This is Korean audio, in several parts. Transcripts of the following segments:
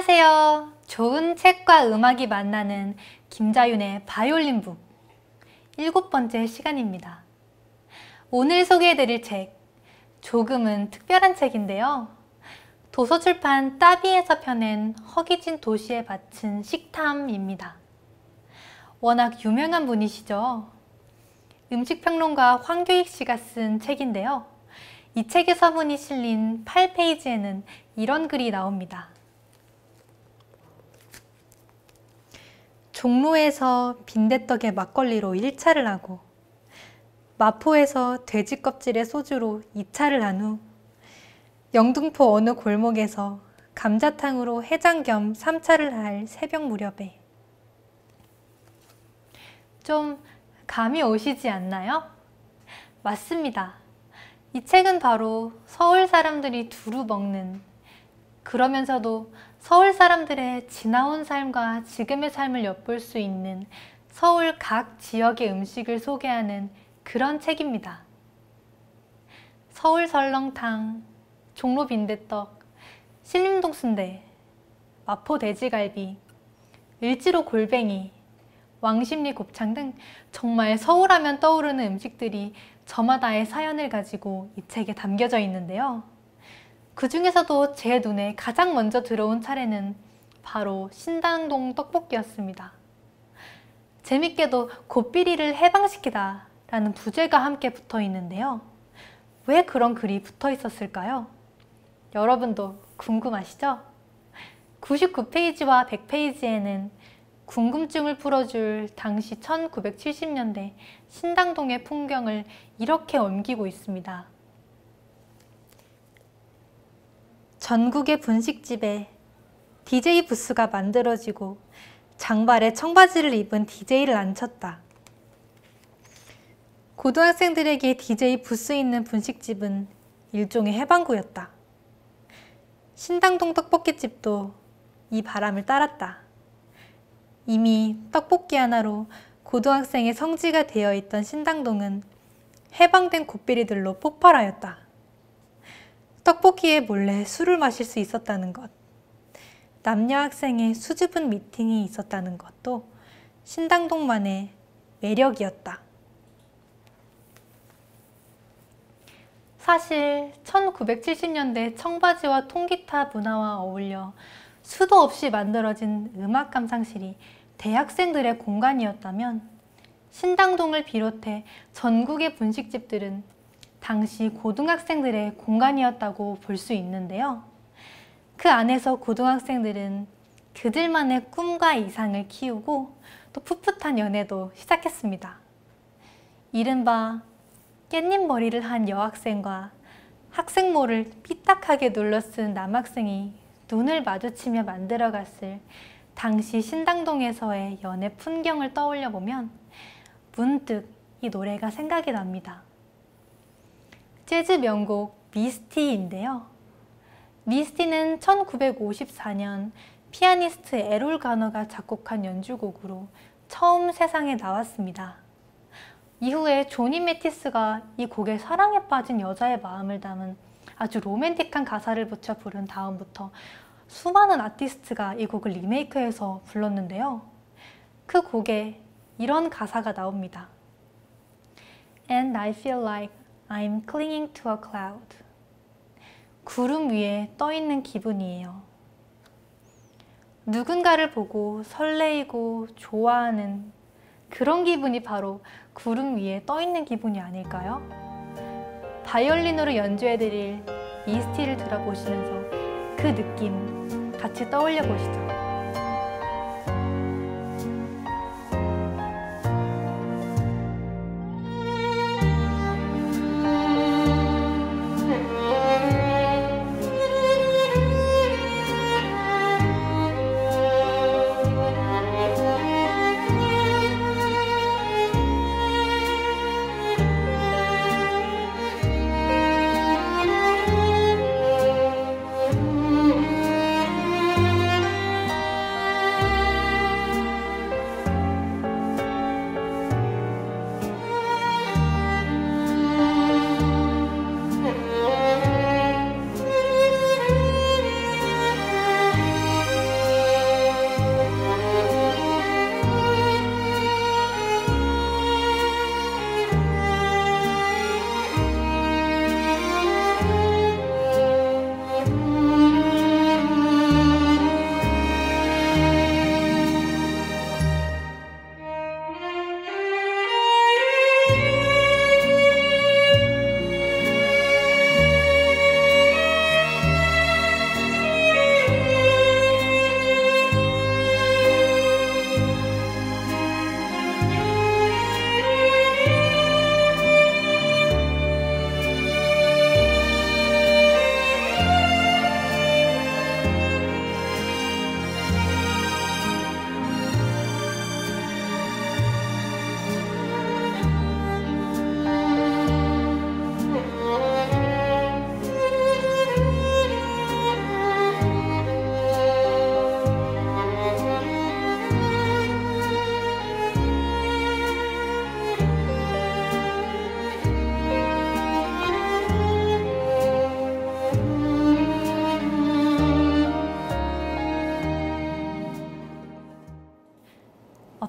안녕하세요. 좋은 책과 음악이 만나는 김자윤의 바이올린북 7번째 시간입니다. 오늘 소개해드릴 책, 조금은 특별한 책인데요. 도서출판 따비에서 펴낸 허기진 도시에 바친 식탐입니다. 워낙 유명한 분이시죠. 음식평론가 황교익 씨가 쓴 책인데요. 이 책의 서문이 실린 8페이지에는 이런 글이 나옵니다. 종로에서 빈대떡에 막걸리로 1차를 하고 마포에서 돼지 껍질에 소주로 2차를 한 후 영등포 어느 골목에서 감자탕으로 해장 겸 3차를 할 새벽 무렵에 좀 감이 오시지 않나요? 맞습니다. 이 책은 바로 서울 사람들이 두루 먹는, 그러면서도 서울 사람들의 지나온 삶과 지금의 삶을 엿볼 수 있는 서울 각 지역의 음식을 소개하는 그런 책입니다. 서울 설렁탕, 종로 빈대떡, 신림동 순대, 마포 돼지갈비, 을지로 골뱅이, 왕십리 곱창 등 정말 서울하면 떠오르는 음식들이 저마다의 사연을 가지고 이 책에 담겨져 있는데요. 그 중에서도 제 눈에 가장 먼저 들어온 차례는 바로 신당동 떡볶이였습니다. 재밌게도 곱비리를 해방시키다 라는 부제가 함께 붙어 있는데요. 왜 그런 글이 붙어 있었을까요? 여러분도 궁금하시죠? 99페이지와 100페이지에는 궁금증을 풀어줄 당시 1970년대 신당동의 풍경을 이렇게 옮기고 있습니다. 전국의 분식집에 DJ 부스가 만들어지고 장발에 청바지를 입은 DJ를 앉혔다. 고등학생들에게 DJ 부스 있는 분식집은 일종의 해방구였다. 신당동 떡볶이집도 이 바람을 따랐다. 이미 떡볶이 하나로 고등학생의 성지가 되어 있던 신당동은 해방된 곱비리들로 폭발하였다. 떡볶이에 몰래 술을 마실 수 있었다는 것, 남녀 학생의 수줍은 미팅이 있었다는 것도 신당동만의 매력이었다. 사실 1970년대 청바지와 통기타 문화와 어울려 수도 없이 만들어진 음악 감상실이 대학생들의 공간이었다면 신당동을 비롯해 전국의 분식집들은 당시 고등학생들의 공간이었다고 볼 수 있는데요. 그 안에서 고등학생들은 그들만의 꿈과 이상을 키우고 또 풋풋한 연애도 시작했습니다. 이른바 깻잎머리를 한 여학생과 학생모를 삐딱하게 눌러쓴 남학생이 눈을 마주치며 만들어갔을 당시 신당동에서의 연애 풍경을 떠올려 보면 문득 이 노래가 생각이 납니다. 재즈 명곡 미스티인데요. 미스티는 1954년 피아니스트 에롤 가너가 작곡한 연주곡으로 처음 세상에 나왔습니다. 이후에 조니 매티스가 이 곡에 사랑에 빠진 여자의 마음을 담은 아주 로맨틱한 가사를 붙여 부른 다음부터 수많은 아티스트가 이 곡을 리메이크해서 불렀는데요. 그 곡에 이런 가사가 나옵니다. And I feel like I'm clinging to a cloud. 구름 위에 떠 있는 기분이에요. 누군가를 보고 설레이고 좋아하는 그런 기분이 바로 구름 위에 떠 있는 기분이 아닐까요? 바이올린으로 연주해드릴 미스티를 들어보시면서 그 느낌 같이 떠올려 보시죠.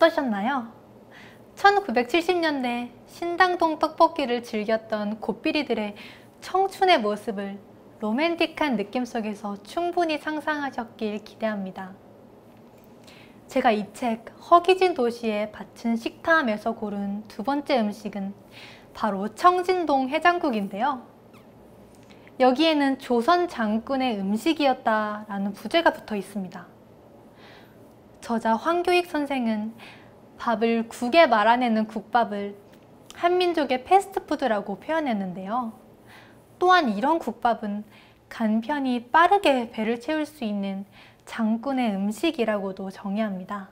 어떠셨나요? 1970년대 신당동 떡볶이를 즐겼던 곱비리들의 청춘의 모습을 로맨틱한 느낌 속에서 충분히 상상하셨길 기대합니다. 제가 이 책 허기진 도시에 바친 식탐에서 고른 두 번째 음식은 바로 청진동 해장국인데요. 여기에는 조선 장군의 음식이었다라는 부제가 붙어 있습니다. 저자 황교익 선생은 밥을 국에 말아내는 국밥을 한민족의 패스트푸드라고 표현했는데요. 또한 이런 국밥은 간편히 빠르게 배를 채울 수 있는 장군의 음식이라고도 정의합니다.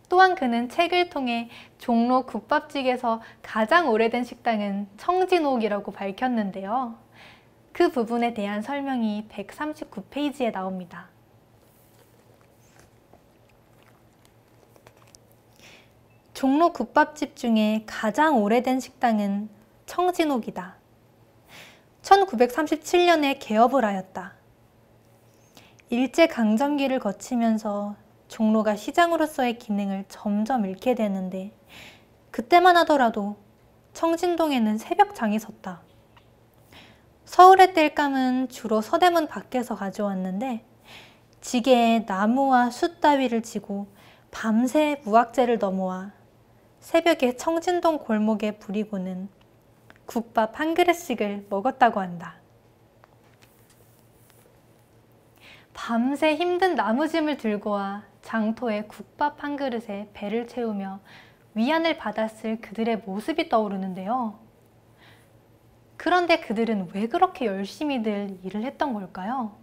또한 그는 책을 통해 종로 국밥집에서 가장 오래된 식당은 청진옥이라고 밝혔는데요. 그 부분에 대한 설명이 139페이지에 나옵니다. 종로 국밥집 중에 가장 오래된 식당은 청진옥이다. 1937년에 개업을 하였다. 일제강점기를 거치면서 종로가 시장으로서의 기능을 점점 잃게 되는데 그때만 하더라도 청진동에는 새벽장이 섰다. 서울의 땔감은 주로 서대문 밖에서 가져왔는데 지게에 나무와 숯 따위를 지고 밤새 무학재를 넘어와 새벽에 청진동 골목에 부리고는 국밥 한 그릇씩을 먹었다고 한다. 밤새 힘든 나무짐을 들고 와 장터에 국밥 한 그릇에 배를 채우며 위안을 받았을 그들의 모습이 떠오르는데요. 그런데 그들은 왜 그렇게 열심히들 일을 했던 걸까요?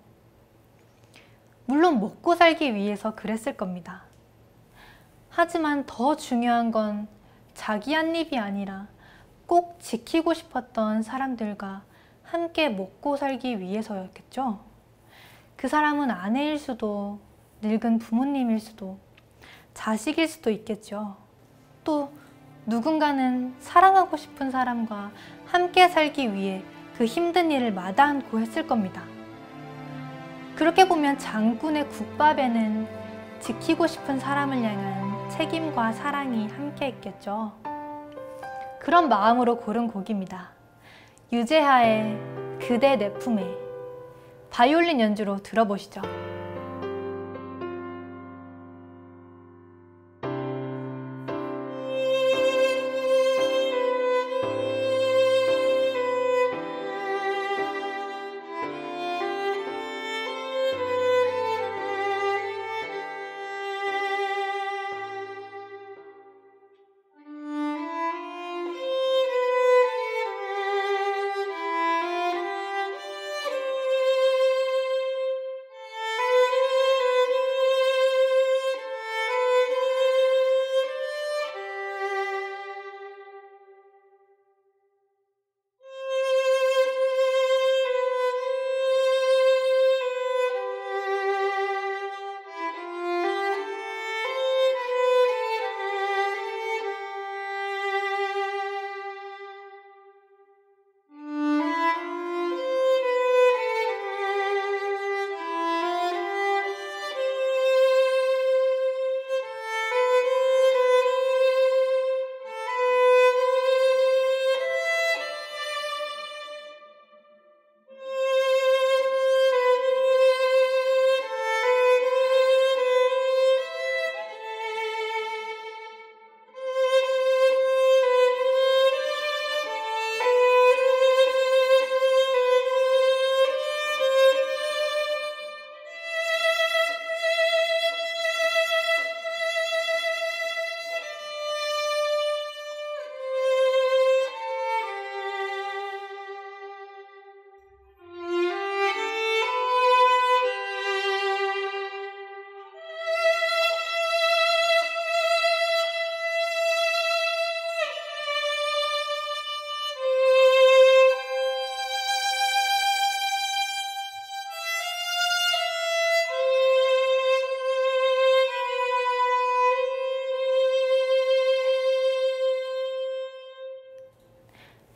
물론 먹고 살기 위해서 그랬을 겁니다. 하지만 더 중요한 건 자기 한 입이 아니라 꼭 지키고 싶었던 사람들과 함께 먹고 살기 위해서였겠죠. 그 사람은 아내일 수도, 늙은 부모님일 수도, 자식일 수도 있겠죠. 또 누군가는 사랑하고 싶은 사람과 함께 살기 위해 그 힘든 일을 마다않고 했을 겁니다. 그렇게 보면 장군의 국밥에는 지키고 싶은 사람을 향한 책임과 사랑이 함께 있겠죠. 그런 마음으로 고른 곡입니다. 유재하의 그대 내 품에, 바이올린 연주로 들어보시죠.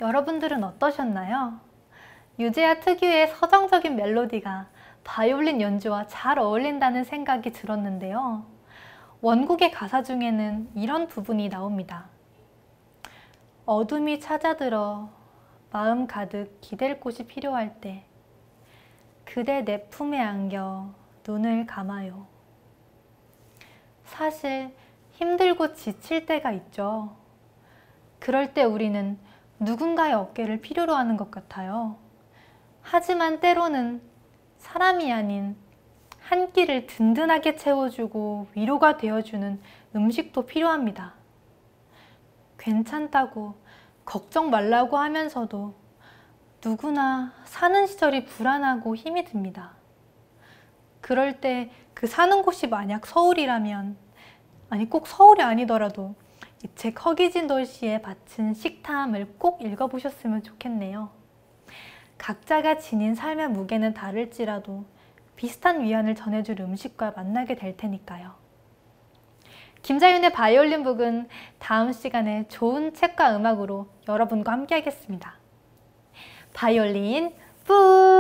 여러분들은 어떠셨나요? 유재하 특유의 서정적인 멜로디가 바이올린 연주와 잘 어울린다는 생각이 들었는데요. 원곡의 가사 중에는 이런 부분이 나옵니다. 어둠이 찾아들어 마음 가득 기댈 곳이 필요할 때 그대 내 품에 안겨 눈을 감아요. 사실 힘들고 지칠 때가 있죠. 그럴 때 우리는 누군가의 어깨를 필요로 하는 것 같아요. 하지만 때로는 사람이 아닌 한 끼를 든든하게 채워주고 위로가 되어주는 음식도 필요합니다. 괜찮다고 걱정 말라고 하면서도 누구나 사는 시절이 불안하고 힘이 듭니다. 그럴 때 그 사는 곳이 만약 서울이라면, 아니 꼭 서울이 아니더라도 이 책 허기진 돌씨에 바친 식탐을 꼭 읽어보셨으면 좋겠네요. 각자가 지닌 삶의 무게는 다를지라도 비슷한 위안을 전해줄 음식과 만나게 될 테니까요. 김자윤의 바이올린 북은 다음 시간에 좋은 책과 음악으로 여러분과 함께 하겠습니다. 바이올린 북!